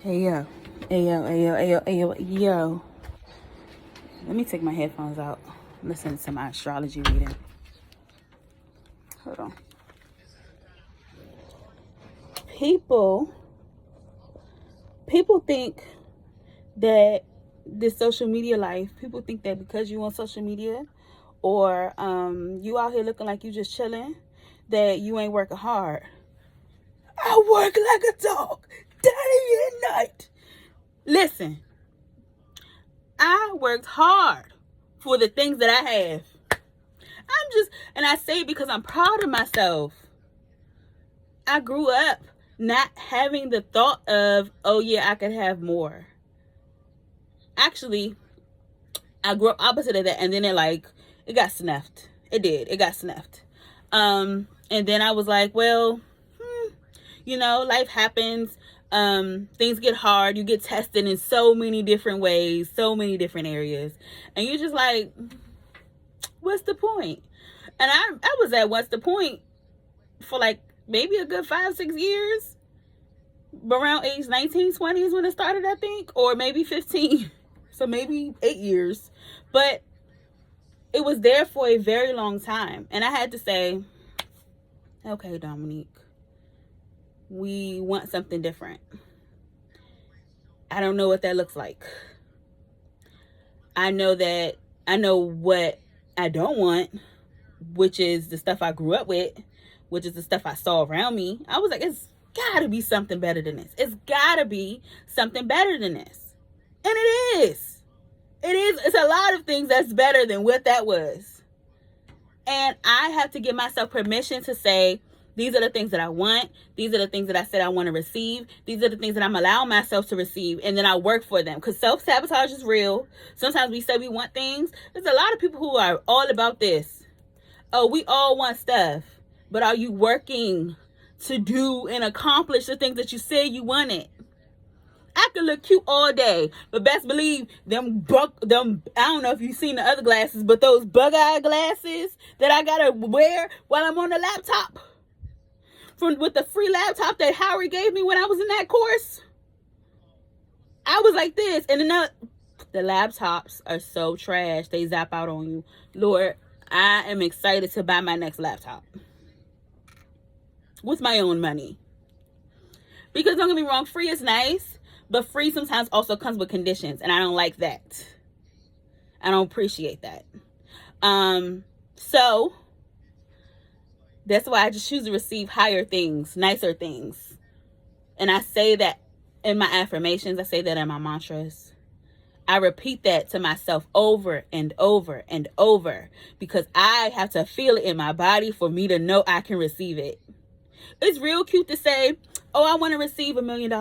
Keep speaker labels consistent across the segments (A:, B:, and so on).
A: Hey yo, hey yo, hey yo, hey yo, hey yo, yo. Let me take my headphones out. Listen to my astrology reading. Hold on. People think that this social media life, people think that because you on social media or you out here looking like you just chilling, that you ain't working hard. I work like a dog, day and night. Listen, I worked hard for the things that I have. And I say it because I'm proud of myself. I grew up not having the thought of, oh yeah, I could have more. Actually, I grew up opposite of that, and then it got snuffed. It did. It got snuffed. And then I was like, well, life happens. Things get hard. You get tested in so many different ways, so many different areas, and you're just like, what's the point? And I was at what's the point for like maybe a good 5-6 years, around age 19, 20 is when it started, I think, or maybe 15. So maybe 8 years. But it was there for a very long time. And I had to say, okay, Dominique, we want something different. I don't know what that looks like. I know what I don't want, which is the stuff I grew up with, which is the stuff I saw around me. I was like, it's gotta be something better than this. It's gotta be something better than this. And it is. It's a lot of things that's better than what that was. And I have to give myself permission to say, these are the things that I want. These are the things that I said I want to receive. These are the things that I'm allowing myself to receive. And then I work for them. Because self-sabotage is real. Sometimes we say we want things. There's a lot of people who are all about this. Oh, we all want stuff. But are you working to do and accomplish the things that you said you wanted? I could look cute all day, but best believe them, I don't know if you've seen the other glasses, but those bug-eye glasses that I gotta wear while I'm on the laptop, with the free laptop that Howard gave me when I was in that course, I was like this. And then the laptops are so trash, they zap out on you. Lord, I am excited to buy my next laptop with my own money. Because don't get me wrong, free is nice, but free sometimes also comes with conditions, and I don't like that. I don't appreciate that. So that's why I just choose to receive higher things, nicer things. And I say that in my affirmations. I say that in my mantras. I repeat that to myself over and over and over, because I have to feel it in my body for me to know I can receive it. It's real cute to say, oh, I want to receive $1 million.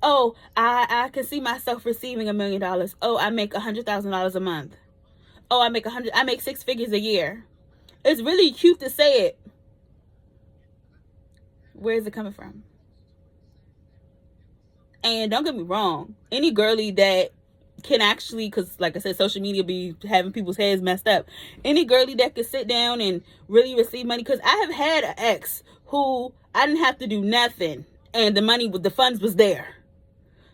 A: Oh, I can see myself receiving $1 million. Oh, I make $100,000 a month. Oh, I make 6 figures a year. It's really cute to say it. Where is it coming from? And don't get me wrong, any girly that can actually, because like I said, social media be having people's heads messed up. Any girly that could sit down and really receive money, because I have had an ex who I didn't have to do nothing, and the funds was there.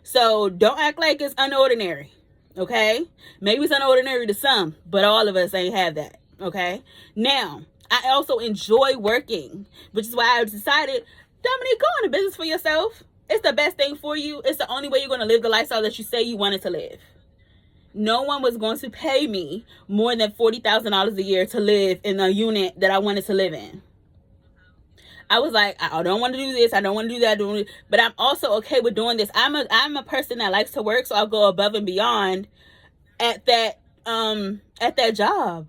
A: So don't act like it's unordinary, okay? Maybe it's unordinary to some, but all of us ain't have that, okay? Now, I also enjoy working, which is why I decided, Dominique, go into business for yourself. It's the best thing for you. It's the only way you're going to live the lifestyle that you say you wanted to live. No one was going to pay me more than $40,000 a year to live in a unit that I wanted to live in. I was like, I don't want to do this. I don't want to do that. But I'm also okay with doing this. I'm a person that likes to work, so I'll go above and beyond at that job.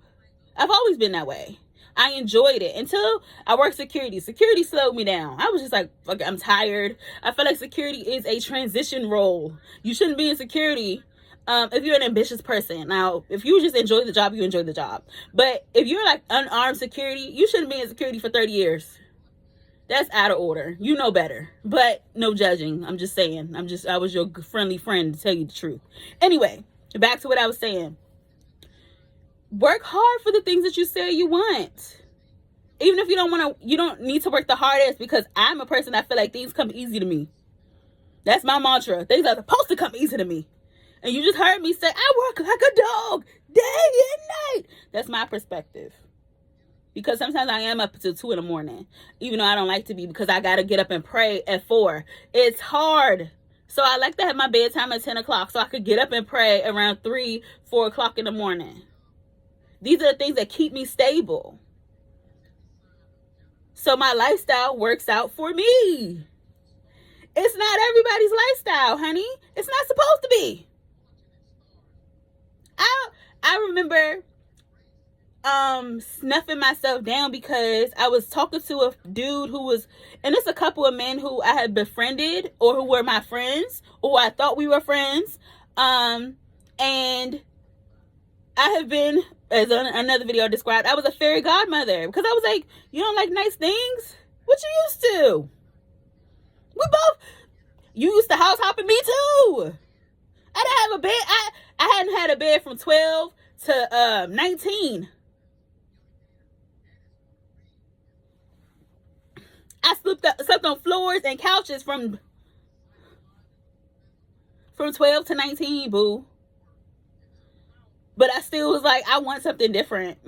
A: I've always been that way. I enjoyed it until I worked security. Security slowed me down. I was just like, okay, I'm tired. I feel like security is a transition role. You shouldn't be in security if you're an ambitious person. Now, if you just enjoy the job, you enjoy the job. But if you're like unarmed security, you shouldn't be in security for 30 years. That's out of order. You know better. But no judging. I'm just saying. I was your friendly friend to tell you the truth. Anyway, back to what I was saying. Work hard for the things that you say you want. Even if you don't need to work the hardest, because I'm a person that feel like things come easy to me. That's my mantra. Things are supposed to come easy to me. And you just heard me say, I work like a dog day and night. That's my perspective. Because sometimes I am up until 2 in the morning, even though I don't like to be, because I got to get up and pray at 4. It's hard. So I like to have my bedtime at 10 o'clock so I could get up and pray around 3, 4 o'clock in the morning. These are the things that keep me stable. So my lifestyle works out for me. It's not everybody's lifestyle, honey. It's not supposed to be. I remember snuffing myself down because I was talking to a dude who was, and it's a couple of men who I had befriended or who were my friends or I thought we were friends. And I have been, as another video described, I was a fairy godmother because I was like, you don't like nice things? What you used to? We both, you used to house hopping me too. I didn't have a bed. I hadn't had a bed from 12 to 19. I slept on floors and couches from 12 to 19, boo. But I still was like, I want something different.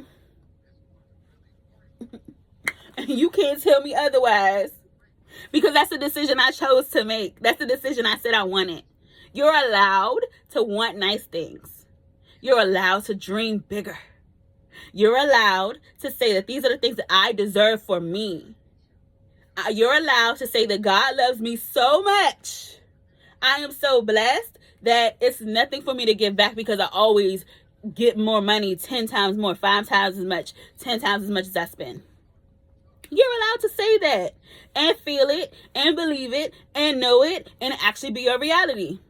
A: And you can't tell me otherwise. Because that's the decision I chose to make. That's the decision I said I wanted. You're allowed to want nice things. You're allowed to dream bigger. You're allowed to say that these are the things that I deserve for me. You're allowed to say that God loves me so much. I am so blessed that it's nothing for me to give back because I always get more money, 10 times more, 5 times as much, 10 times as much as I spend. You're allowed to say that and feel it and believe it and know it and actually be your reality.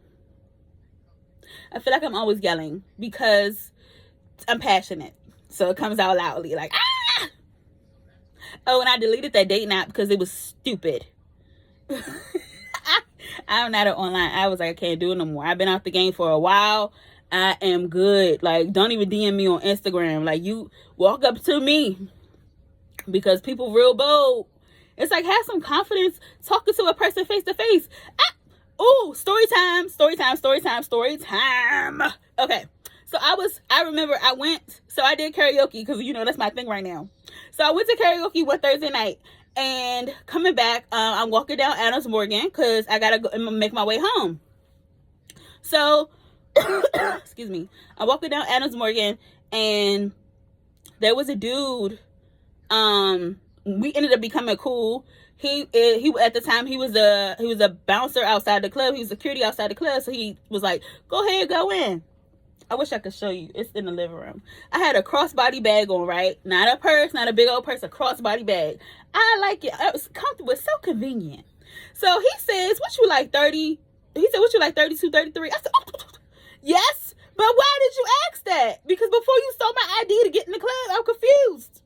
A: I feel like I'm always yelling because I'm passionate. So it comes out loudly like, ah! Oh, and I deleted that dating app because it was stupid. I'm not online. I was like, I can't do it no more. I've been out the game for a while. I am good. Like, don't even DM me on Instagram. Like, you walk up to me because people real bold. It's like, have some confidence talking to a person face to face. Oh, story time. Okay. So I remember I did karaoke because, you know, that's my thing right now. So I went to karaoke one Thursday night and coming back, I'm walking down Adams Morgan because I got to go make my way home. So, excuse me. I'm walking down Adams Morgan and there was a dude. We ended up becoming cool. He at the time he was a bouncer outside the club. He was security outside the club. So he was like, go ahead, go in. I wish I could show you. It's in the living room. I had a crossbody bag on, right? Not a purse, not a big old purse, a crossbody bag. I like it. It was comfortable. It's so convenient. So he says, what you like, 30? He said, what you like, 32, 33? I said, oh, yes. But why did you ask that? Because before you saw my ID to get in the club, I'm confused.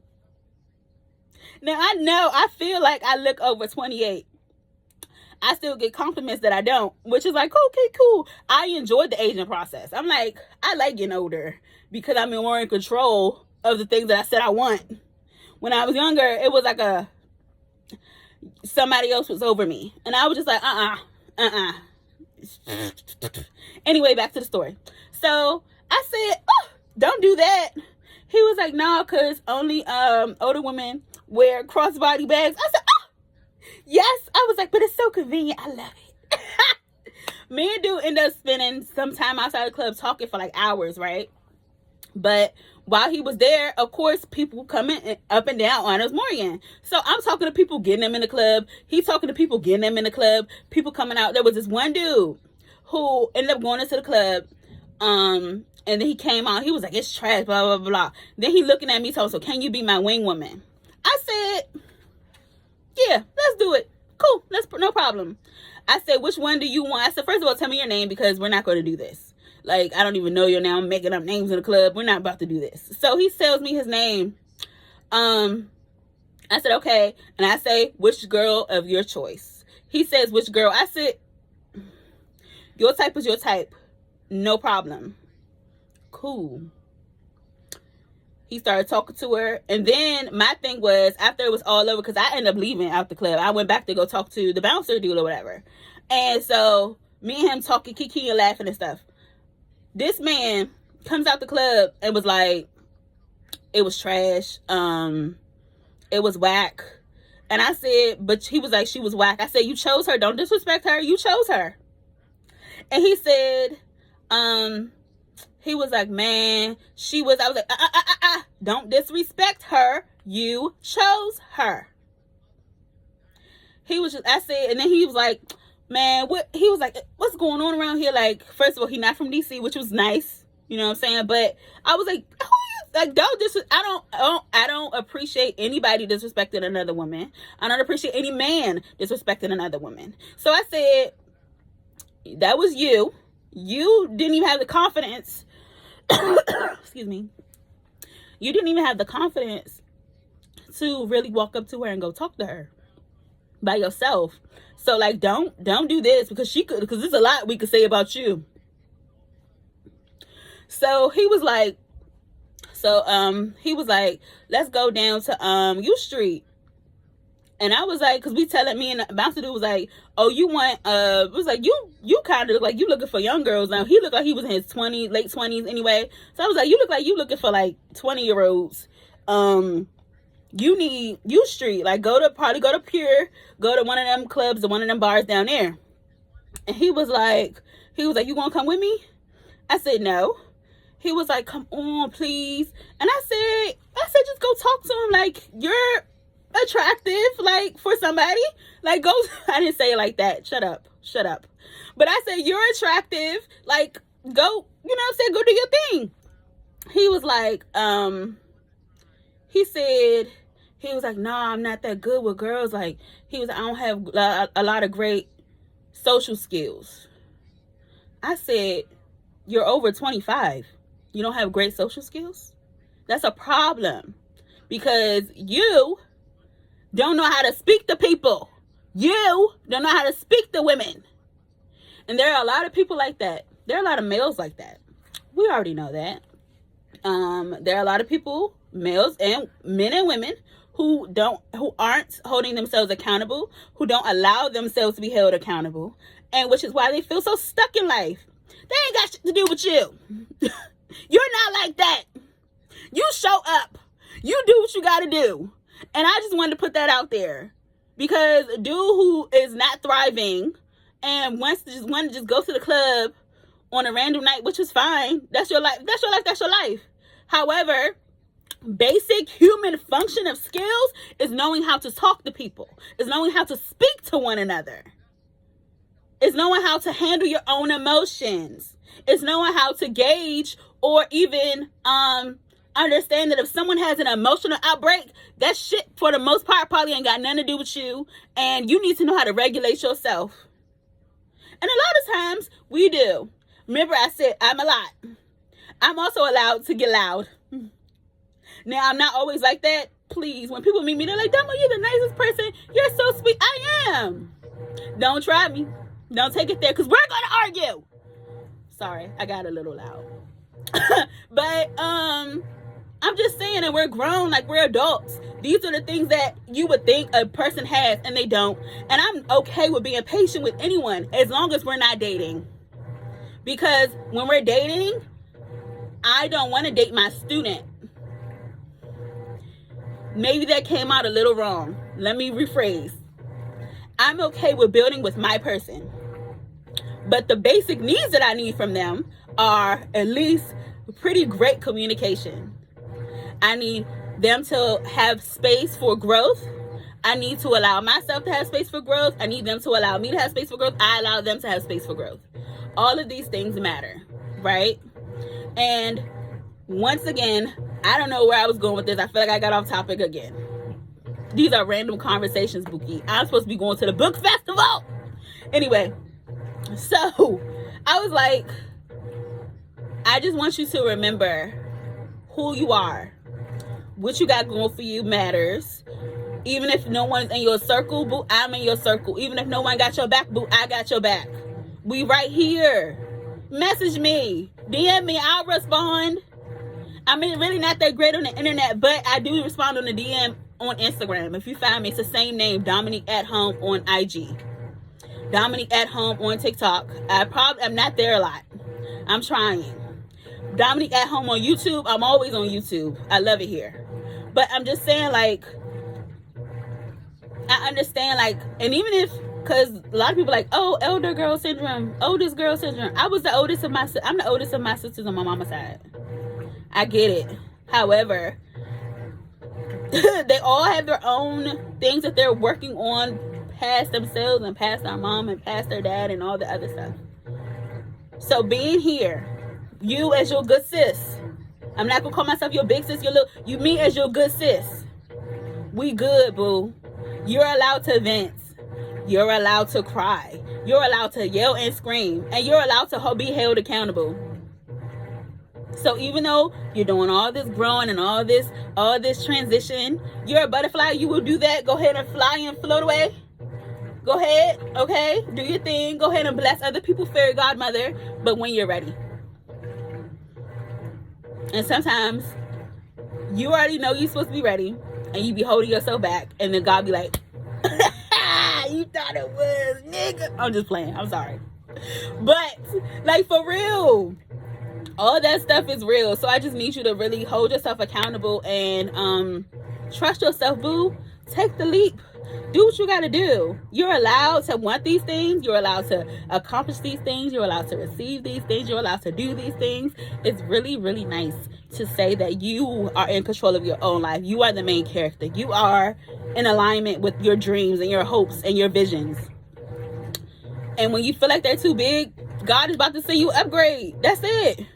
A: Now, I feel like I look over 28. I still get compliments that I don't, which is like, okay, cool. I enjoyed the aging process. I'm like, I like getting older because I'm more in control of the things that I said I want. When I was younger, it was like somebody else was over me. And I was just like, Anyway, back to the story. So I said, oh, don't do that. He was like, no, because only older women wear crossbody bags. I said, oh, yes. I was like, but it's so convenient. I love it. Me and dude end up spending some time outside the club talking for like hours, right? But while he was there, of course, people coming up and down Adams Morgan. So I'm talking to people getting them in the club. He's talking to people getting them in the club. People coming out. There was this one dude who ended up going into the club. And then he came out. He was like, it's trash, blah, blah, blah. Then he looking at me, so can you be my wing woman? I said, yeah, let's do it. Cool. No problem. I said, which one do you want? I said, first of all, tell me your name because we're not going to do this. Like, I don't even know your name. I'm making up names in the club. We're not about to do this. So he tells me his name. I said, okay. And I say, which girl of your choice? He says, which girl? I said, your type is your type. No problem. Cool. He started talking to her. And then my thing was, after it was all over, because I ended up leaving out the club. I went back to go talk to the bouncer dude or whatever. And so me and him talking, kiki and laughing and stuff. This man comes out the club and was like, it was trash. It was whack. And I said, but he was like, she was whack. I said, you chose her. Don't disrespect her. You chose her. And he said, he was like, man, she was, I was like, don't disrespect her. You chose her. He was just, I said, and then he was like, man, what, he was like, what's going on around here? Like, first of all, he's not from DC, which was nice. You know what I'm saying? But I was like, who you, like, I don't appreciate anybody disrespecting another woman. I don't appreciate any man disrespecting another woman. So I said, that was you. You didn't even have the confidence. Excuse me. You didn't even have the confidence to really walk up to her and go talk to her by yourself. So like, don't do this, because there's a lot we could say about you. So he was like, let's go down to U Street. And I was like, because we telling me and the bouncer dude was like, oh, you want, it was like, you kind of look like you looking for young girls. Now, he looked like he was in his 20s, late 20s anyway. So I was like, you look like you looking for like 20-year-olds. You need U Street. Like, go to Pure, go to one of them clubs or one of them bars down there. And he was like, you gonna come with me? I said, no. He was like, come on, please. And I said, just go talk to him. Like, you're attractive, like, for somebody. Like, go. I didn't say it like that. Shut up. But I said, you're attractive. Like, go, you know what I'm saying? Go do your thing. He was like, he was like, nah, I'm not that good with girls. Like, he was, I don't have a lot of great social skills. I said, you're over 25. You don't have great social skills? That's a problem, because you don't know how to speak to people. You don't know how to speak to women. And there are a lot of people like that. There are a lot of males like that. We already know that. There are a lot of people, males and men and women, who aren't holding themselves accountable, who don't allow themselves to be held accountable, and which is why they feel so stuck in life. They ain't got shit to do with you. You're not like that. You show up. You do what you got to do. And I just wanted to put that out there, because a dude who is not thriving and wants to just go to the club on a random night, which is fine. That's your life. That's your life. That's your life. However, basic human function of skills is knowing how to talk to people, is knowing how to speak to one another, is knowing how to handle your own emotions, is knowing how to gauge or even understand that if someone has an emotional outbreak, that shit for the most part probably ain't got nothing to do with you, and you need to know how to regulate yourself. And a lot of times we do. Remember, I said I'm a lot. I'm also allowed to get loud. Now, I'm not always like that. Please, when people meet me, they're like, Damo, you're the nicest person. You're so sweet. I am. Don't try me. Don't take it there, because we're going to argue. Sorry, I got a little loud. But I'm just saying that we're grown, like, we're adults. These are the things that you would think a person has, and they don't. And I'm okay with being patient with anyone as long as we're not dating. Because when we're dating, I don't want to date my student. Maybe that came out a little wrong. Let me rephrase. I'm okay with building with my person. But the basic needs that I need from them are at least pretty great communication. I need them to have space for growth. I need to allow myself to have space for growth. I need them to allow me to have space for growth. I allow them to have space for growth. All of these things matter, right? And once again, I don't know where I was going with this. I feel like I got off topic again. These are random conversations, Buki. I'm supposed to be going to the book festival. Anyway, so I was like, I just want you to remember who you are. What you got going for you matters. Even if no one's in your circle, boo, I'm in your circle. Even if no one got your back, boo, I got your back. We right here. Message me. DM me. I'll respond. I'm really not that great on the internet, but I do respond on the DM on Instagram. If you find me, it's the same name, Dominique at Home on IG. Dominique at home on TikTok. I'm not there a lot. I'm trying. Dominique at home on YouTube. I'm always on YouTube. I love it here. But I'm just saying, like, I understand, like, and even if, because a lot of people like, oh, elder girl syndrome, oldest girl syndrome. I'm the oldest of my sisters on my mama's side. I get it. However, they all have their own things that they're working on past themselves and past our mom and past their dad and all the other stuff. So being here, you as your good sis, I'm not gonna call myself your big sis, you me as your good sis. We good, boo. You're allowed to vent. You're allowed to cry. You're allowed to yell and scream. And you're allowed to be held accountable. So even though you're doing all this growing and all this transition, you're a butterfly, you will do that. Go ahead and fly and float away. Go ahead, okay? Do your thing. Go ahead and bless other people, fairy godmother, but when you're ready. And sometimes you already know you're supposed to be ready, and you be holding yourself back, and then God be like, you thought it was, nigga. I'm just playing. I'm sorry. But, like, for real, all that stuff is real. So I just need you to really hold yourself accountable and trust yourself, boo. Take the leap. Do what you gotta do. You're allowed to want these things. You're allowed to accomplish these things. You're allowed to receive these things. You're allowed to do these things. It's really, really nice to say that you are in control of your own life. You are the main character. You are in alignment with your dreams and your hopes and your visions. And when you feel like they're too big, God is about to send you upgrade. That's it.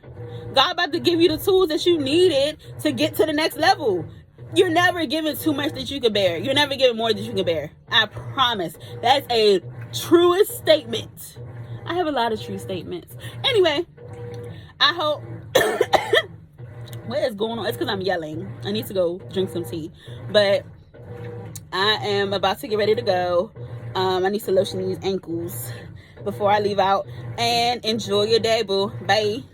A: God about to give you the tools that you needed to get to the next level. You're never given too much that you can bear. You're never given more than you can bear. I promise. That's a truest statement. I have a lot of true statements. Anyway, I hope... What is going on? It's because I'm yelling. I need to go drink some tea. But I am about to get ready to go. I need to lotion these ankles before I leave out. And enjoy your day, boo. Bye.